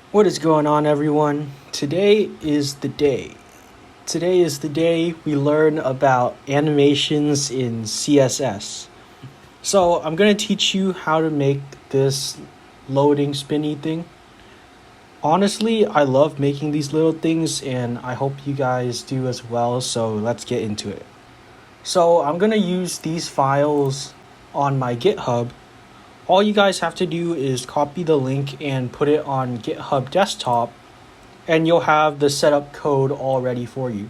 What is going on, everyone? Today is the day. Today is the day we learn about animations in CSS. So I'm going to teach you how to make this loading spinny thing. Honestly, I love making these little things and I hope you guys do as well, so let's get into it. So I'm going to use these files on my GitHub. All you guys have to do is copy the link and put it on GitHub desktop, and you'll have the setup code all ready for you.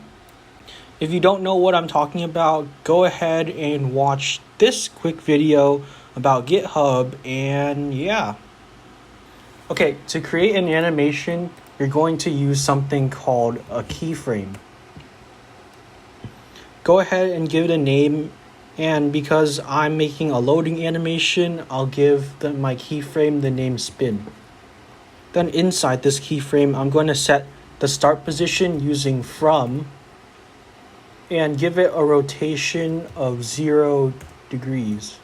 If you don't know what I'm talking about, go ahead and watch this quick video about GitHub, and yeah. Okay, to create an animation, you're going to use something called a keyframe. Go ahead and give it a name. And because I'm making a loading animation, I'll give my keyframe the name spin. Then inside this keyframe, I'm going to set the start position using from and give it a rotation of 0 degrees.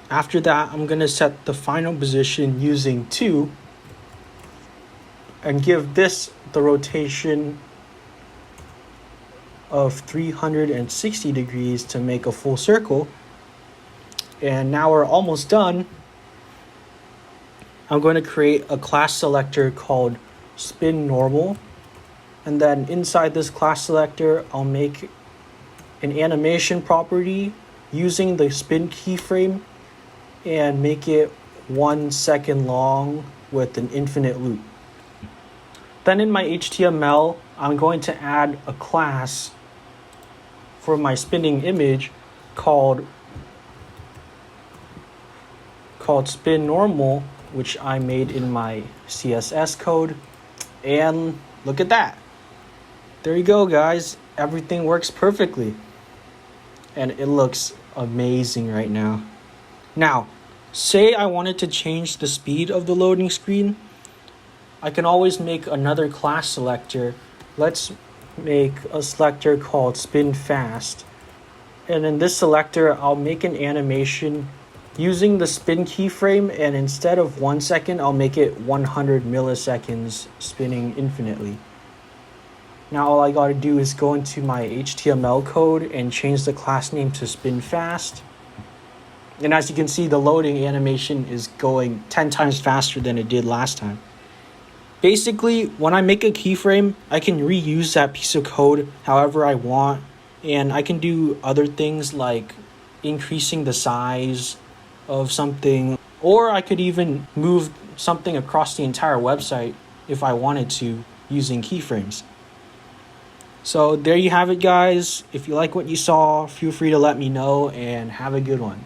After that, I'm going to set the final position using 2 and give this the rotation of 360 degrees to make a full circle. And now we're almost done. I'm going to create a class selector called spin normal, and then inside this class selector I'll make an animation property using the spin keyframe and make it 1 second long with an infinite loop. Then in my HTML, I'm going to add a class for my spinning image called spin normal, which I made in my CSS code. And look at that. There you go, guys. Everything works perfectly. And it looks amazing right now. Now, say I wanted to change the speed of the loading screen. I can always make another class selector. Let's make a selector called spin fast. And in this selector, I'll make an animation using the spin keyframe, and instead of 1 second, I'll make it 100 milliseconds spinning infinitely. Now all I gotta do is go into my HTML code and change the class name to spin fast. And as you can see, the loading animation is going 10 times faster than it did last time. Basically, when I make a keyframe, I can reuse that piece of code however I want, and I can do other things like increasing the size of something, or I could even move something across the entire website if I wanted to using keyframes. So there you have it, guys. If you like what you saw, feel free to let me know, and have a good one.